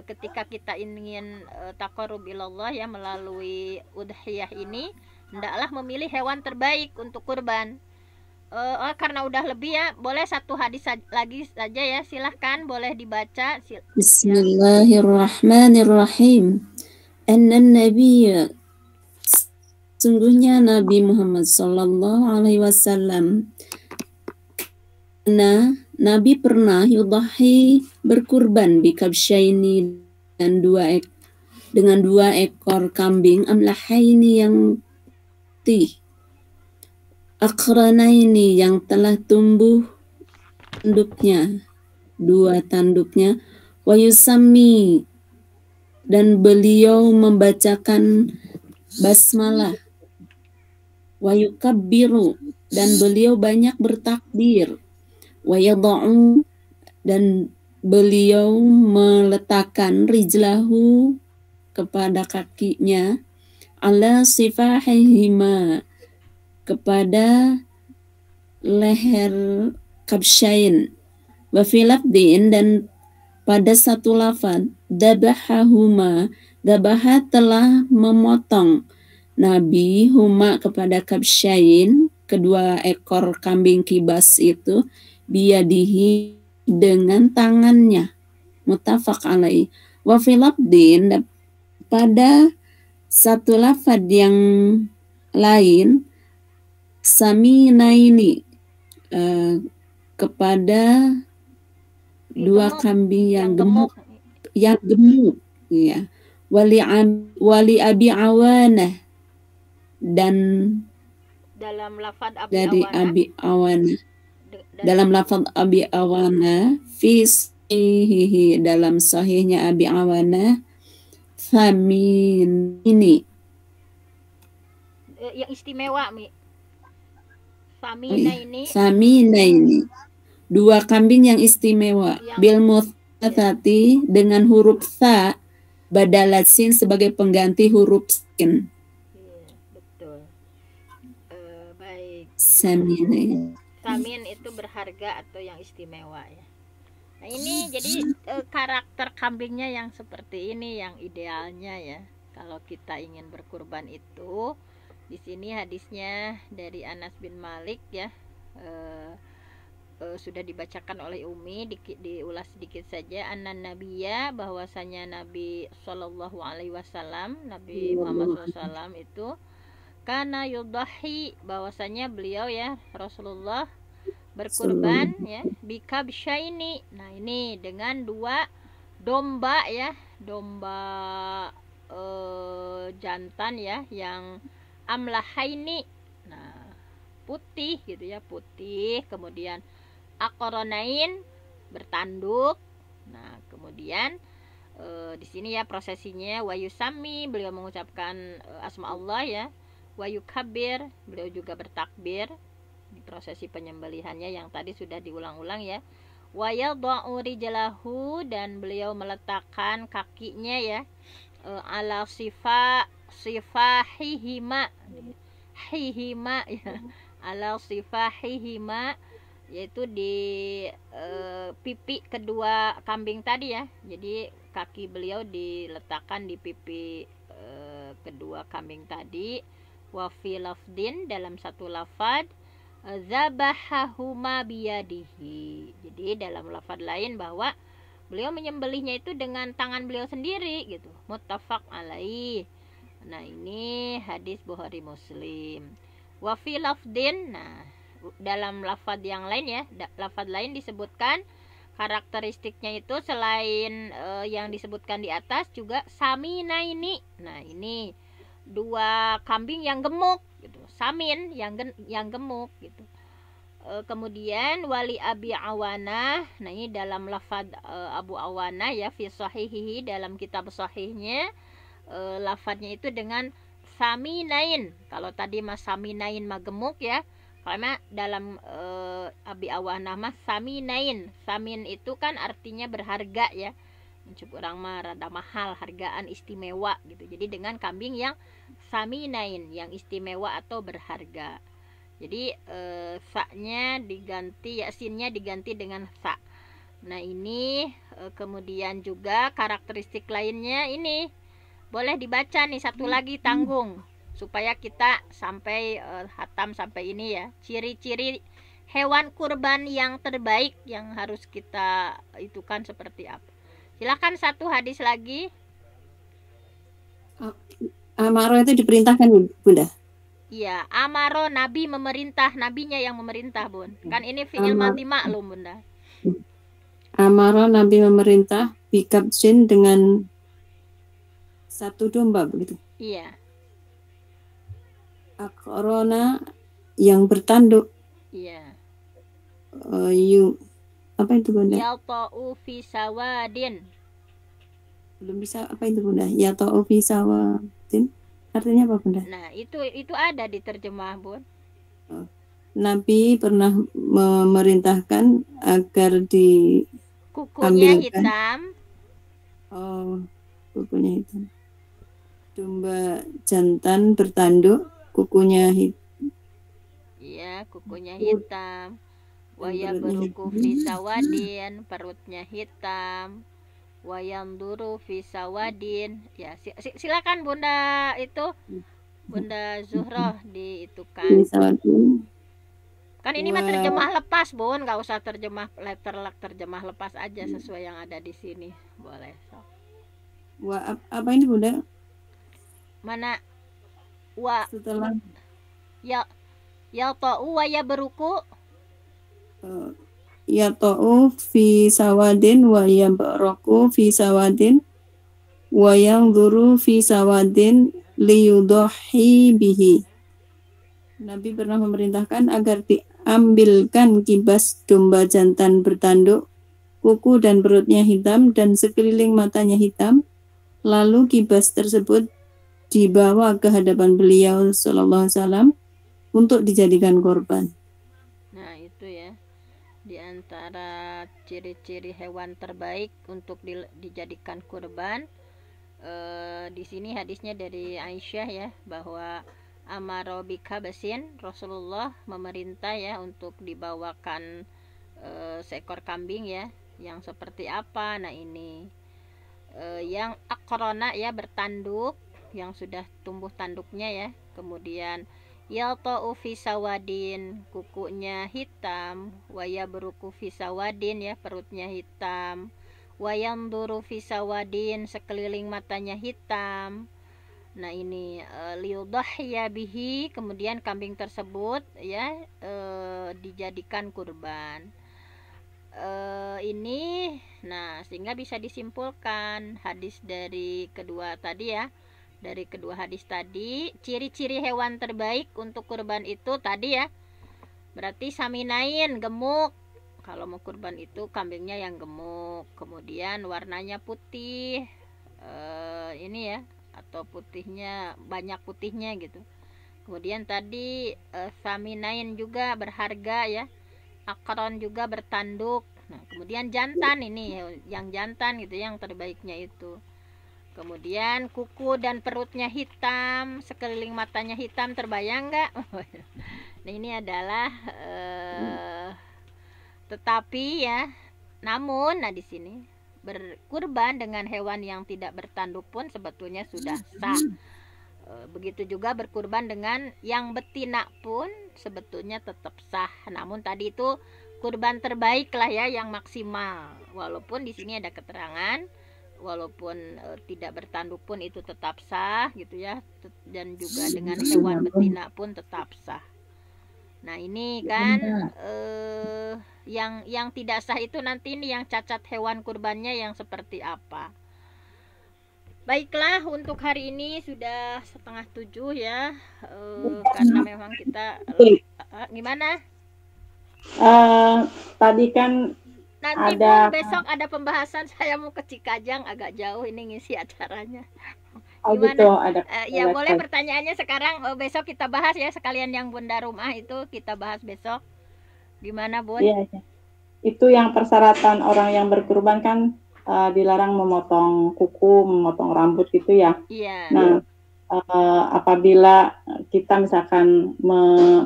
ketika kita ingin taqarrub ilallah ya melalui udhiyah ini, hendaklah memilih hewan terbaik untuk kurban. Karena udah lebih ya, boleh 1 hadis lagi saja ya, silahkan boleh dibaca. Bismillahirrahmanirrahim. Annan Nabiya, sungguhnya Nabi Muhammad sallallahu alaihi wasallam, Nabi pernah yudahi berkurban bikabsyaini, dengan 2 ekor kambing, amlahaini yang putih, akranaini yang telah tumbuh tanduknya, 2 tanduknya, wa yusammi, dan beliau membacakan basmalah, wa yukabbiru, dan beliau banyak bertakbir, wa yada'u, dan beliau meletakkan rijlahu, kepada kakinya, ala sifahihima, kepada leher kabsyain, wa filafdin, dan pada 1 lafaz, dabahahuma, dabaha telah memotong Nabi huma, kepada kabsyain, kedua ekor kambing kibas itu, biyadihi, dengan tangannya, muttafaq alaih. Wa filafdin, pada 1 lafaz yang lain, saminaini, kepada 2 kambing yang gemuk ya, wali abi awanah, dan dalam lafaz dari abi awanah, dalam lafaz abi awanah, fi sahihi, dalam sahihnya abi awanah, samin ini yang istimewa Samina ini 2 kambing yang istimewa, bil mutsatsati, dengan huruf sa badalat sin sebagai pengganti huruf sin. Betul. Baik. Samin itu berharga atau yang istimewa ya. Nah ini jadi karakter kambingnya yang seperti ini yang idealnya ya. Kalau kita ingin berkurban itu, di sini hadisnya dari Anas bin Malik ya, sudah dibacakan oleh Umi, diulas sedikit saja. Annan Nabiya, bahwasanya Nabi Shallallahu Alaihi Wasallam, Nabi Muhammad SAW itu, karena yudahi, bahwasanya beliau ya Rasulullah berkurban ya, bikabsyaini. Nah ini dengan 2 domba ya, domba jantan ya, yang amlahaini, nah putih gitu ya, putih, kemudian akoronain, bertanduk, nah kemudian kemudian di sini ya prosesinya wayusami, beliau mengucapkan asma Allah ya, wayukabir, beliau juga bertakbir di prosesi penyembelihannya yang tadi sudah diulang-ulang ya, wayadha'u rijlahu, dan beliau meletakkan kakinya ya ala sifahihima hihima ya, ala sifahihima, yaitu di pipi kedua kambing tadi ya. Jadi kaki beliau diletakkan di pipi kedua kambing tadi. Wa fi lafdin, dalam satu lafad, zabahahuma biyadihi. Jadi dalam lafad lain bahwa beliau menyembelihnya itu dengan tangan beliau sendiri gitu. Muttafaq alaih. Nah, ini hadis Bukhari Muslim. Wa fi lafdin, nah dalam lafad yang lain ya, lafad lain disebutkan karakteristiknya itu selain yang disebutkan di atas juga samina ini. Nah, ini dua kambing yang gemuk gitu. Samin yang gemuk gitu. Kemudian wali Abi Awana, nah ini dalam lafad Abu Awana ya, fi sahihihi, dalam kitab sahihnya lafadnya itu dengan saminain. Kalau tadi mas saminain mah gemuk ya, karena dalam Abi Awana mah saminain. Samin itu kan artinya berharga ya, cukup orang mah rada mahal, hargaan, istimewa gitu. Jadi dengan kambing yang saminain, yang istimewa atau berharga. Jadi sa-nya diganti, ya sinnya diganti dengan sa. Nah, ini kemudian juga karakteristik lainnya ini boleh dibaca nih satu lagi, tanggung, supaya kita sampai hatam sampai ini ya. Ciri-ciri hewan kurban yang terbaik yang harus kita itukan seperti apa. Silakan satu hadis lagi. Amaro itu diperintahkan, Bunda. Iya, amaro, nabi memerintah, nabinya yang memerintah, Bun. Kan ini fi'il mati maklum, Bunda. Amaro, nabi memerintah bikabsin dengan satu domba begitu. Iya. Akorona yang bertanduk. Iya. Apa itu, Bunda? Yalta'u fi sawadin. Belum bisa, apa itu, Bunda? Yata'u fi sawadin. Artinya apa, Bunda? Nah, itu ada di terjemah, Bun. Nabi pernah memerintahkan agar di kukunya ambilkan. Hitam. Oh, kukunya hitam. Domba jantan bertanduk, kukunya hitam. Iya, kukunya hitam. Waya beruku fi sawadin, perutnya hitam. Wayang duru fi sawadin. Ya, silakan Bunda itu, Bunda Zuhroh diitukan. Kan ini mah terjemah lepas, Bun, nggak usah terjemah terjemah lepas aja sesuai yang ada di sini. Boleh. So. Apa ini, Bunda? Mana setelah ya ta'u wa ya beruku ya ta'u fi sawadin wa yabaraku fi sawadin wa yanzuru fi sawadin liyudahi bihi. Nabi pernah memerintahkan agar diambilkan kibas domba jantan bertanduk, kuku dan perutnya hitam dan sekeliling matanya hitam, lalu kibas tersebut dibawa ke hadapan beliau sallallahu alaihi wasallam untuk dijadikan korban. Nah, itu ya, di antara ciri-ciri hewan terbaik untuk dijadikan kurban. Di sini hadisnya dari Aisyah ya, bahwa amaro bikabasin, Rasulullah memerintah ya untuk dibawakan seekor kambing ya, yang seperti apa. Nah, ini yang akrona ya, bertanduk, yang sudah tumbuh tanduknya ya. Kemudian yalta'u fi sawadin, kukunya hitam. Waya beruku fi sawadin ya, perutnya hitam. Wayanduru fi sawadin, sekeliling matanya hitam. Nah, ini liudahya bihi, kemudian kambing tersebut ya dijadikan kurban. Ini nah, sehingga bisa disimpulkan hadis dari kedua tadi ya. Dari kedua hadis tadi, ciri-ciri hewan terbaik untuk kurban itu tadi ya, berarti saminain, gemuk, Kalau mau kurban itu kambingnya yang gemuk, kemudian warnanya putih, ini ya, atau putihnya banyak putihnya gitu. Kemudian tadi saminain juga berharga ya, akron juga bertanduk. Nah, kemudian jantan ini yang jantan gitu, yang terbaiknya itu. Kemudian kuku dan perutnya hitam, sekeliling matanya hitam, terbayang nggak? Nah, ini adalah tetapi ya, namun nah di sini berkurban dengan hewan yang tidak bertanduk pun sebetulnya sudah sah. Begitu juga berkurban dengan yang betina pun sebetulnya tetap sah. Namun tadi itu kurban terbaik lah ya, yang maksimal. Walaupun di sini ada keterangan walaupun tidak bertanduk pun itu tetap sah gitu ya, dan juga dengan hewan betina pun tetap sah. Nah ini kan yang tidak sah itu nanti ini yang cacat hewan kurbannya yang seperti apa. Baiklah, untuk hari ini sudah 6:30 ya, karena memang kita gimana? Tadi kan Nanti ada besok ada pembahasan, saya mau ke Cikajang, agak jauh ini ngisi acaranya. gitu, Gimana? ada Ya boleh, pertanyaannya sekarang, besok kita bahas ya, sekalian yang Bunda Rumah itu kita bahas besok. Gimana Bun? Iya, iya. Itu yang persyaratan orang yang berkurban kan dilarang memotong kuku, memotong rambut gitu ya. Iya. Nah, apabila kita misalkan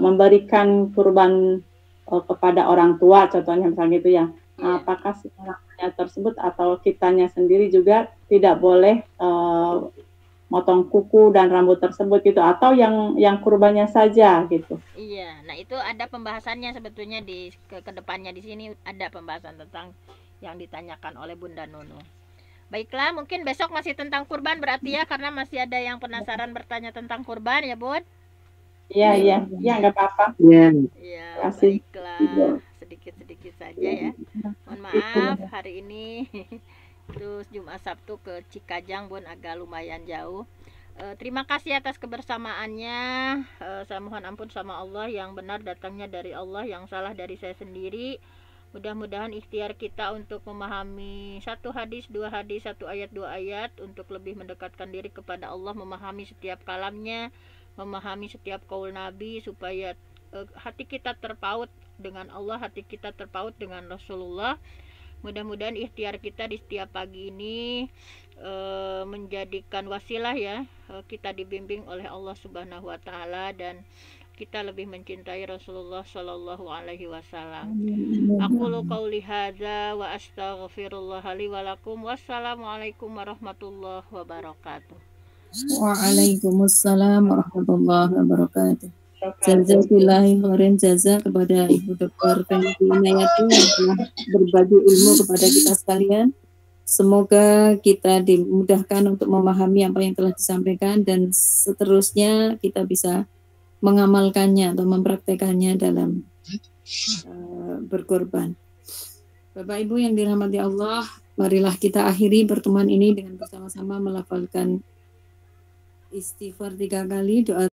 memberikan kurban kepada orang tua, contohnya misalnya gitu ya, apakah si orangnya tersebut atau kitanya sendiri juga tidak boleh motong kuku dan rambut tersebut gitu, atau yang kurbannya saja gitu? Iya, nah itu ada pembahasannya sebetulnya di kedepannya, di sini ada pembahasan tentang yang ditanyakan oleh Bunda Nunu. Baiklah, mungkin besok masih tentang kurban berarti ya, karena masih ada yang penasaran bertanya tentang kurban ya Bun. Iya, nggak apa-apa. Iya, baiklah, sedikit-sedikit saja ya. Mohon maaf hari ini terus Jumat Sabtu ke Cikajang Bun agak lumayan jauh. Terima kasih atas kebersamaannya. Saya mohon ampun sama Allah, yang benar datangnya dari Allah, yang salah dari saya sendiri. Mudah-mudahan ikhtiar kita untuk memahami satu hadis, dua hadis, satu ayat, dua ayat, untuk lebih mendekatkan diri kepada Allah, memahami setiap kalamnya, memahami setiap kaul Nabi, supaya hati kita terpaut dengan Allah, hati kita terpaut dengan Rasulullah. Mudah-mudahan ikhtiar kita di setiap pagi ini menjadikan wasilah ya, kita dibimbing oleh Allah Subhanahu wa taala, dan kita lebih mencintai Rasulullah Shallallahu alaihi wasallam. Aqulu qauli hadza wa astaghfirullah li wa lakum. Wassalamualaikum warahmatullahi wabarakatuh. Waalaikumsalam warahmatullahi wabarakatuh. Jazakillahi khairan jaza kepada Ibu Dr. Fenty Inayati yang telah berbagi ilmu kepada kita sekalian. Semoga kita dimudahkan untuk memahami apa yang telah disampaikan, dan seterusnya kita bisa mengamalkannya atau mempraktekannya dalam berkorban. Bapak Ibu yang dirahmati Allah, marilah kita akhiri pertemuan ini dengan bersama-sama melafalkan istighfar 3 kali, doa